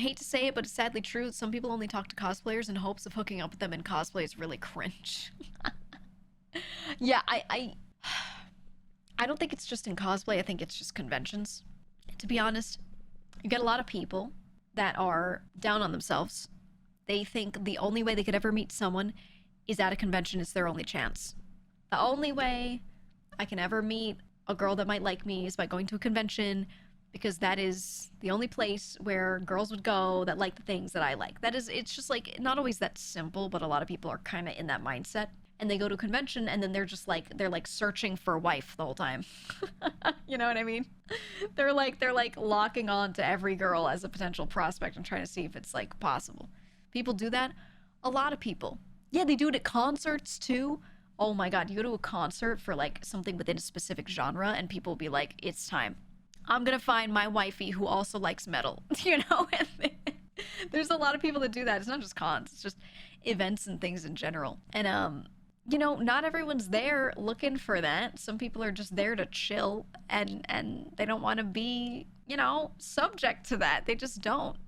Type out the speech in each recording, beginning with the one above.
hate to say it, but it's sadly true. Some people only talk to cosplayers in hopes of hooking up with them, and cosplay is really cringe. Yeah, I don't think it's just in cosplay. I think it's just conventions. To be honest, you get a lot of people that are down on themselves. They think the only way they could ever meet someone is at a convention. It's their only chance. The only way I can ever meet a girl that might like me is by going to a convention, because that is the only place where girls would go that like the things that I like. That is, it's just like, not always that simple, but a lot of people are kind of in that mindset. And they go to a convention and then they're like searching for a wife the whole time. You know what I mean? They're like locking on to every girl as a potential prospect and trying to see if it's like possible. People do that. A lot of people. Yeah, they do it at concerts too. Oh my god, you go to a concert for like something within a specific genre and people will be like, it's time. I'm gonna find my wifey who also likes metal, you know? And there's a lot of people that do that. It's not just cons, it's just events and things in general. And you know, not everyone's there looking for that. Some people are just there to chill and they don't want to be, you know, subject to that. They just don't.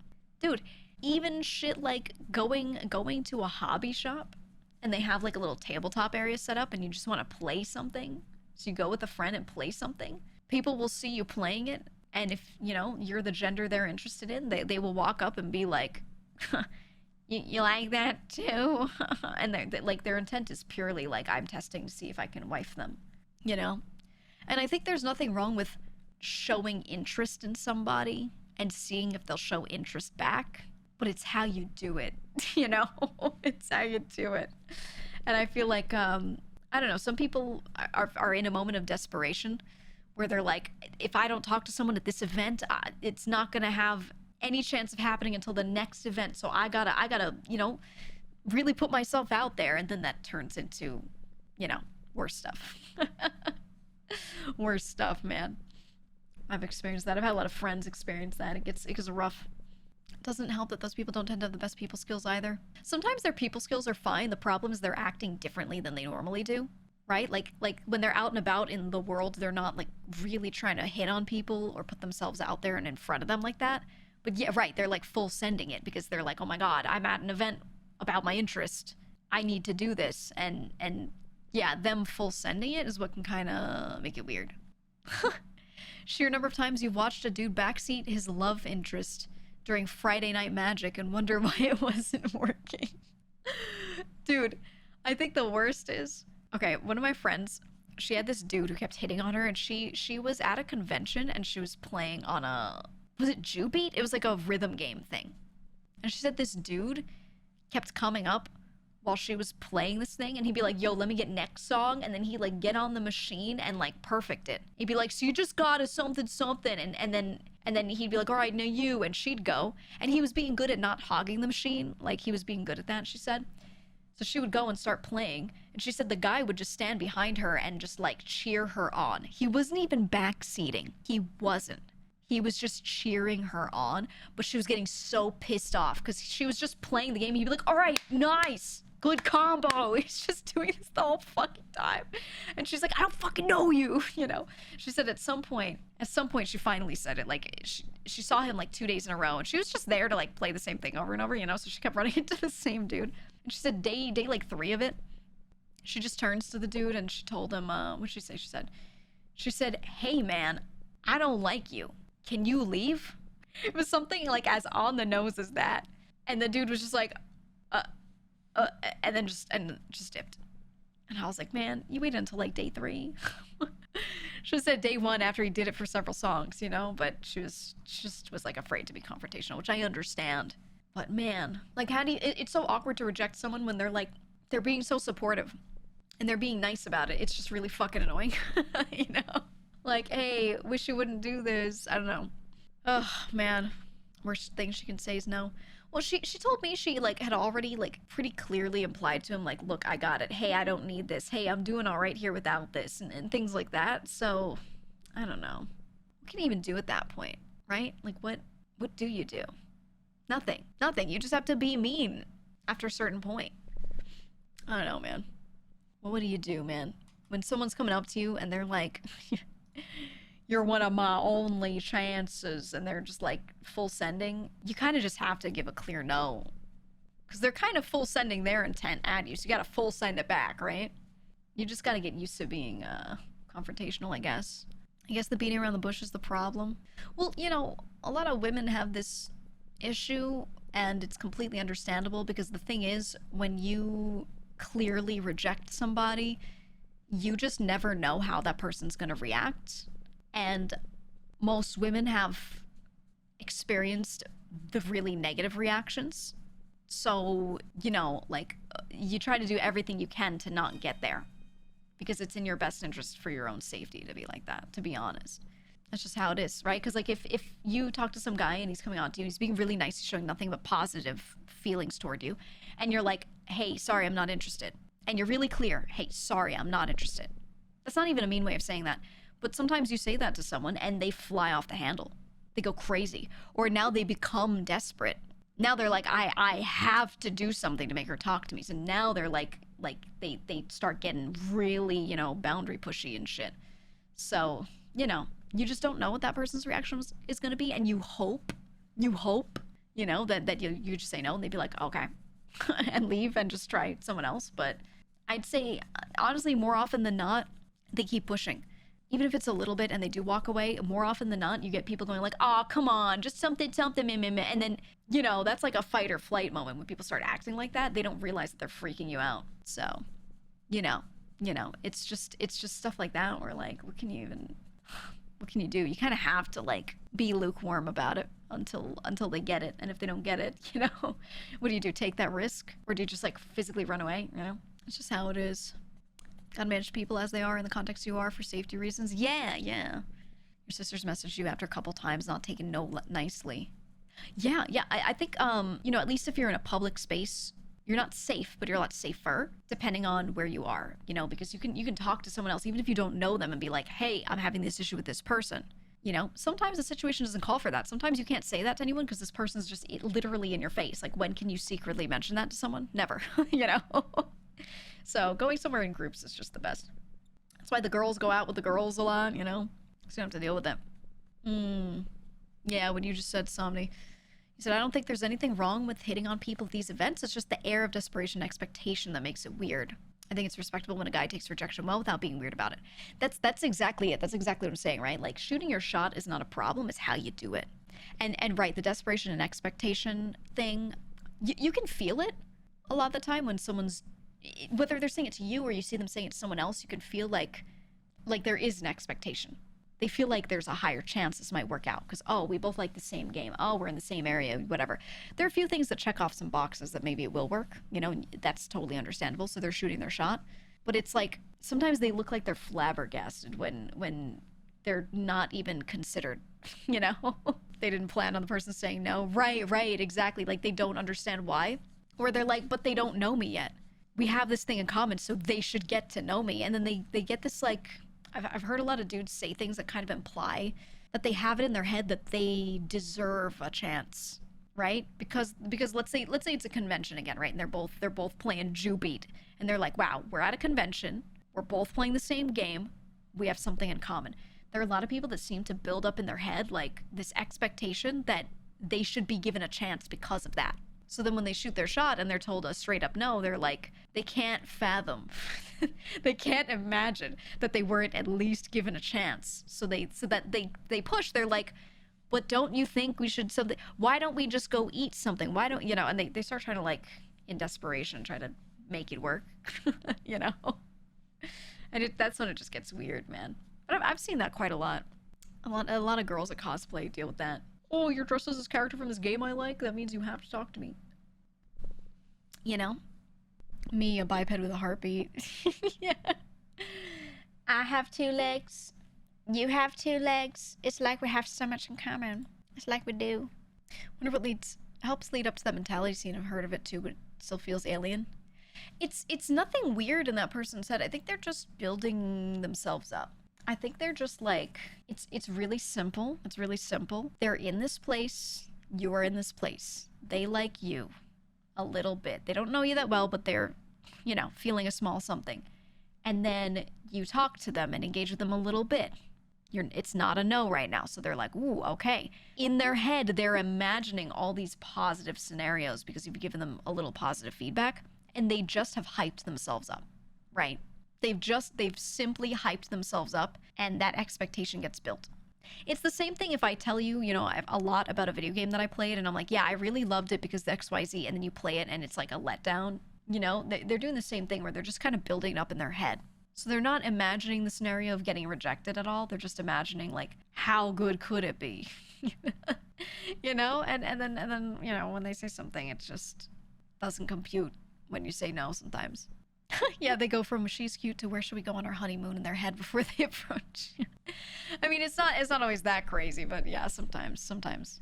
Dude, even shit like going to a hobby shop and they have like a little tabletop area set up and you just want to play something. So you go with a friend and play something. People will see you playing it, and if, you know, you're the gender they're interested in, they will walk up and be like, you like that too? And they're like, their intent is purely like, I'm testing to see if I can wife them, you know? And I think there's nothing wrong with showing interest in somebody and seeing if they'll show interest back, but it's how you do it, you know? It's how you do it. And I feel like, I don't know, some people are in a moment of desperation where they're like, if I don't talk to someone at this event, it's not gonna have any chance of happening until the next event. So I gotta, you know, really put myself out there. And then that turns into, you know, worse stuff. Worse stuff, man. I've experienced that. I've had a lot of friends experience that. It gets rough. It doesn't help that those people don't tend to have the best people skills either. Sometimes their people skills are fine. The problem is they're acting differently than they normally do. Right? Like when they're out and about in the world, they're not like really trying to hit on people or put themselves out there and in front of them like that. But yeah, right, they're like full sending it because they're like, oh my god, I'm at an event about my interest. I need to do this. And yeah, them full sending it is what can kind of make it weird. Sheer number of times you've watched a dude backseat his love interest during Friday Night Magic and wonder why it wasn't working. Dude, I think the worst is, okay, one of my friends, she had this dude who kept hitting on her, and she was at a convention and she was playing on a, was it Jew Beat? It was like a rhythm game thing. And she said this dude kept coming up while she was playing this thing, and he'd be like, yo, let me get next song, and then he'd like get on the machine and like perfect it. He'd be like, so you just got a something something, and then he'd be like, all right, now you, and she'd go. And he was being good at not hogging the machine. Like, he was being good at that, she said. So she would go and start playing, and she said the guy would just stand behind her and just like cheer her on. He wasn't even backseating. He wasn't. He was just cheering her on, but she was getting so pissed off because she was just playing the game. He'd be like, all right, nice, good combo. He's just doing this the whole fucking time. And she's like, I don't fucking know you, you know? She said at some point she finally said it. Like, she saw him like 2 days in a row, and she was just there to like play the same thing over and over, you know? So she kept running into the same dude. And she said day like 3 of it, she just turns to the dude and she told him, what'd she say? She said, hey man, I don't like you. Can you leave? It was something like as on the nose as that. And the dude was just like, and then just dipped. And I was like, man, you waited until like day 3. She said day 1 after he did it for several songs, you know, but she just was like afraid to be confrontational, which I understand. But man, like, how do you, it's so awkward to reject someone when they're like, they're being so supportive and they're being nice about it. It's just really fucking annoying, you know? Like, hey, wish you wouldn't do this. I don't know. Ugh, man. Worst thing she can say is no. Well, she told me she, like, had already, like, pretty clearly implied to him, like, look, I got it. Hey, I don't need this. Hey, I'm doing all right here without this, and things like that. So, I don't know. What can you even do at that point, right? Like, what do you do? Nothing. Nothing. You just have to be mean after a certain point. I don't know, man. Well, what do you do, man? When someone's coming up to you and they're like, you're one of my only chances, and they're just like full sending, you kind of just have to give a clear no. Because they're kind of full sending their intent at you, so you gotta full send it back, right? You just gotta get used to being confrontational, I guess. I guess the beating around the bush is the problem. Well, you know, a lot of women have this issue, and it's completely understandable because the thing is, when you clearly reject somebody, you just never know how that person's gonna react. And most women have experienced the really negative reactions. So, you know, like, you try to do everything you can to not get there because it's in your best interest for your own safety to be like that, to be honest. That's just how it is, right? Because, like, if you talk to some guy and he's coming on to you, he's being really nice, he's showing nothing but positive feelings toward you, and you're like, hey, sorry, I'm not interested. And you're really clear, hey, sorry, I'm not interested. That's not even a mean way of saying that. But sometimes you say that to someone and they fly off the handle. They go crazy. Or now they become desperate. Now they're like, I have to do something to make her talk to me. So now they're like they start getting really, you know, boundary pushy and shit. So, you know, you just don't know what that person's reaction is going to be. And you hope, you know, that you just say no and they'd be like, okay, and leave and just try someone else. But I'd say, honestly, more often than not, they keep pushing. Even if it's a little bit and they do walk away, more often than not, you get people going like, oh, come on, just something, meh, meh, meh. And then, you know, that's like a fight or flight moment. When people start acting like that, they don't realize that they're freaking you out. So, you know, it's just stuff like that where, like, what can you do? You kind of have to, like, be lukewarm about it until they get it. And if they don't get it, you know, what do? Take that risk? Or do you just, like, physically run away, you know? It's just how it is. Gotta manage people as they are in the context you are for safety reasons. Yeah. Your sister's messaged you after a couple times, not taken no nicely. Yeah. I think, you know, at least if you're in a public space, you're not safe, but you're a lot safer depending on where you are, you know, because you can talk to someone else, even if you don't know them, and be like, hey, I'm having this issue with this person. You know, sometimes the situation doesn't call for that. Sometimes you can't say that to anyone because this person's just literally in your face. Like, when can you secretly mention that to someone? Never, you know? So going somewhere in groups is just the best. That's why the girls go out with the girls a lot, you know? Because you don't have to deal with them. Yeah, when you just said, Somni, you said, I don't think there's anything wrong with hitting on people at these events. It's just the air of desperation and expectation that makes it weird. I think it's respectable when a guy takes rejection well without being weird about it. That's exactly it. That's exactly what I'm saying, right? Like, shooting your shot is not a problem. It's how you do it. And right, the desperation and expectation thing, you can feel it a lot of the time when someone's, whether they're saying it to you or you see them saying it to someone else, you can feel like there is an expectation. They feel like there's a higher chance this might work out because, oh, we both like the same game. Oh, we're in the same area, whatever. There are a few things that check off some boxes that maybe it will work, you know, and that's totally understandable. So they're shooting their shot. But it's like, sometimes they look like they're flabbergasted when they're not even considered, you know? They didn't plan on the person saying no. Right, exactly. Like, they don't understand why. Or they're like, but they don't know me yet. We have this thing in common, so they should get to know me. And then they get this, like, I've heard a lot of dudes say things that kind of imply that they have it in their head that they deserve a chance, right? Because let's say it's a convention again, right? And they're both playing Jew Beat, and they're like, wow, we're at a convention, we're both playing the same game, we have something in common. There are a lot of people that seem to build up in their head like this expectation that they should be given a chance because of that. So then when they shoot their shot and they're told a straight up no, they're like, they can't fathom. They can't imagine that they weren't at least given a chance. So that they push. They're like, but don't you think we should something? Why don't we just go eat something? Why don't, you know, and they start trying to, like, in desperation, try to make it work, you know? And that's when it just gets weird, man. But I've seen that quite a lot. A lot of girls at cosplay deal with that. Oh, you're dressed as this character from this game I like? That means you have to talk to me. You know? Me, a biped with a heartbeat. Yeah. I have 2 legs. You have 2 legs. It's like we have so much in common. It's like we do. Wonder what helps lead up to that mentality scene. I've heard of it too, but it still feels alien. It's nothing weird in that person's head. I think they're just building themselves up. I think they're just like, it's really simple. It's really simple. They're in this place. You're in this place. They like you a little bit. They don't know you that well, but they're, you know, feeling a small something. And then you talk to them and engage with them a little bit. It's not a no right now. So they're like, ooh, okay. In their head, they're imagining all these positive scenarios because you've given them a little positive feedback, and they just have hyped themselves up, right? They've simply hyped themselves up, and that expectation gets built. It's the same thing if I tell you, a lot about a video game that I played, and I'm like, yeah, I really loved it because the XYZ, and then you play it and it's like a letdown. They're doing the same thing where they're just kind of building it up in their head. So they're not imagining the scenario of getting rejected at all. They're just imagining, like, how good could it be? And then when they say something, it just doesn't compute when you say no sometimes. Yeah, they go from she's cute to where should we go on our honeymoon in their head before they approach. I mean, it's not always that crazy, but yeah, sometimes.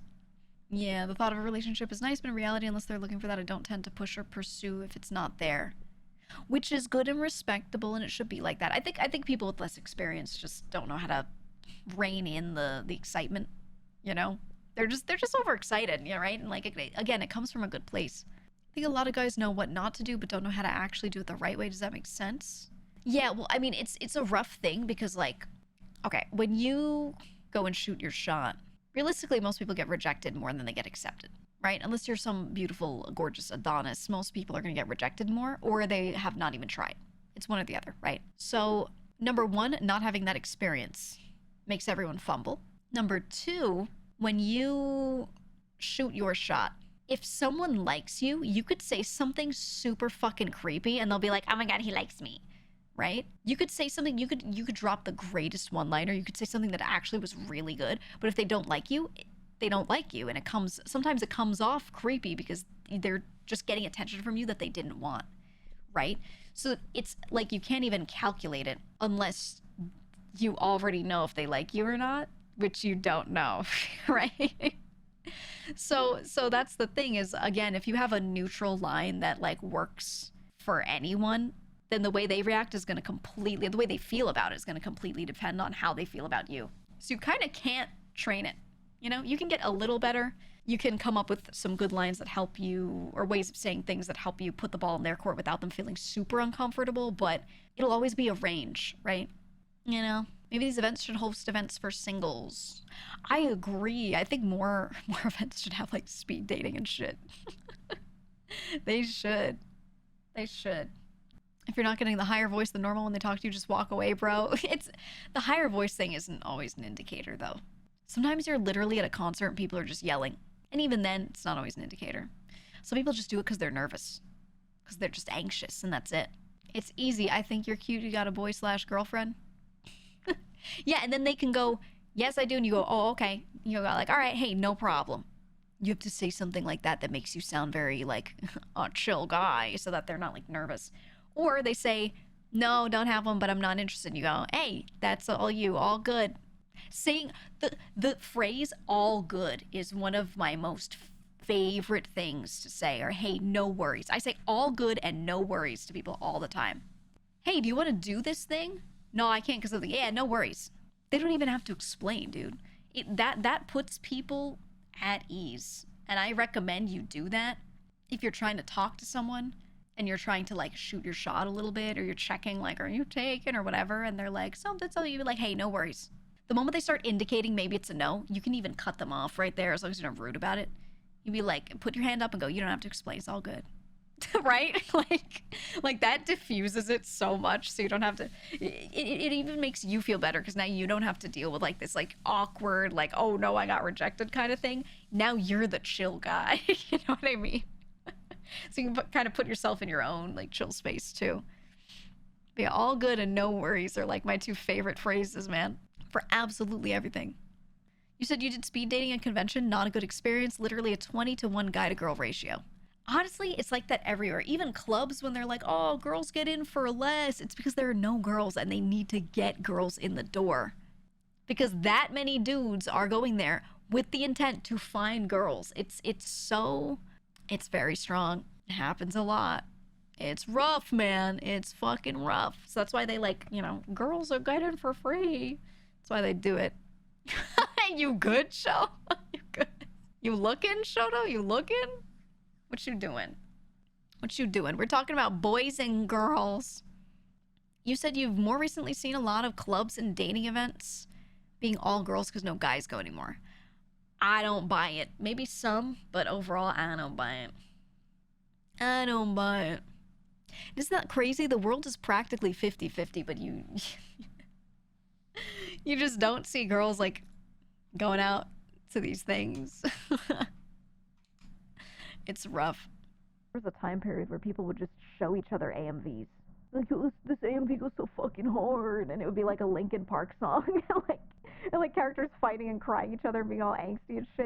Yeah, the thought of a relationship is nice, but in reality, unless they're looking for that, I don't tend to push or pursue if it's not there. Which is good and respectable, and it should be like that. I think people with less experience just don't know how to rein in the excitement. They're just overexcited, right? And like, again, it comes from a good place. I think a lot of guys know what not to do, but don't know how to actually do it the right way. Does that make sense? Yeah, well, I mean, it's a rough thing because, like, okay, when you go and shoot your shot, realistically, most people get rejected more than they get accepted. Right? Unless you're some beautiful, gorgeous Adonis, most people are going to get rejected more, or they have not even tried. It's one or the other, right? So, number one, not having that experience makes everyone fumble. Number two, when you shoot your shot, if someone likes you, you could say something super fucking creepy, and they'll be like, oh my God, he likes me. Right? You could say something, you could drop the greatest one-liner, you could say something that actually was really good, but if they don't like you, they don't like you, and sometimes it comes off creepy because they're just getting attention from you that they didn't want, right? So it's like you can't even calculate it unless you already know if they like you or not, which you don't know, right? So that's the thing is, again, if you have a neutral line that like works for anyone, then the way they react is going to the way they feel about it is going to completely depend on how they feel about you. So you kind of can't train it. You can get a little better. You can come up with some good lines that help you, or ways of saying things that help you put the ball in their court without them feeling super uncomfortable, but it'll always be a range, right? Maybe these events should host events for singles. I agree. I think more events should have like speed dating and shit. They should. If you're not getting the higher voice than normal when they talk to you, just walk away, bro. The higher voice thing isn't always an indicator, though. Sometimes you're literally at a concert and people are just yelling. And even then, it's not always an indicator. Some people just do it because they're nervous. Because they're just anxious, and that's it. It's easy. I think you're cute. You got a boy/girlfriend? Yeah, and then they can go, yes, I do. And you go, oh, okay. You go like, all right, hey, no problem. You have to say something like that makes you sound very, like, a chill guy so that they're not, like, nervous. Or they say, no, don't have one, but I'm not interested. And you go, hey, that's all you, all good. Saying the phrase all good is one of my most favorite things to say, or hey, no worries. I say all good and no worries to people all the time. Hey, do you want to do this thing? No, I can't because of yeah, no worries. They don't even have to explain, dude. That puts people at ease. And I recommend you do that if you're trying to talk to someone and you're trying to like shoot your shot a little bit, or you're checking like, are you taken or whatever, and they're like, something's all you be like, hey, no worries. The moment they start indicating maybe it's a no, you can even cut them off right there as long as you're not rude about it. You'd be like, put your hand up and go, you don't have to explain, it's all good. Right? Like that diffuses it so much, so you don't have to, it even makes you feel better because now you don't have to deal with like this like awkward, like, oh no, I got rejected kind of thing. Now you're the chill guy. You know what I mean? So you can kind of put yourself in your own like chill space too. But yeah, all good and no worries are like my two favorite phrases, man, for absolutely everything. You said you did speed dating at convention, not a good experience, literally a 20-to-1 guy to girl ratio. Honestly, it's like that everywhere. Even clubs, when they're like, oh, girls get in for less, it's because there are no girls and they need to get girls in the door. Because that many dudes are going there with the intent to find girls. It's very strong. It happens a lot. It's rough, man. It's fucking rough. So that's why they like, girls are getting for free. That's why they do it. You good, Sho? You good? You looking, Shoto? You looking? What you doing? What you doing? We're talking about boys and girls. You said you've more recently seen a lot of clubs and dating events being all girls because no guys go anymore. I don't buy it. Maybe some, but overall, I don't buy it. I don't buy it. Isn't that crazy? The world is practically 50-50, but you you just don't see girls like going out to these things. It's rough. There was a time period where people would just show each other AMVs. Like, this AMV goes so fucking hard, and it would be like a Linkin Park song, and like characters fighting and crying each other, being all angsty and shit.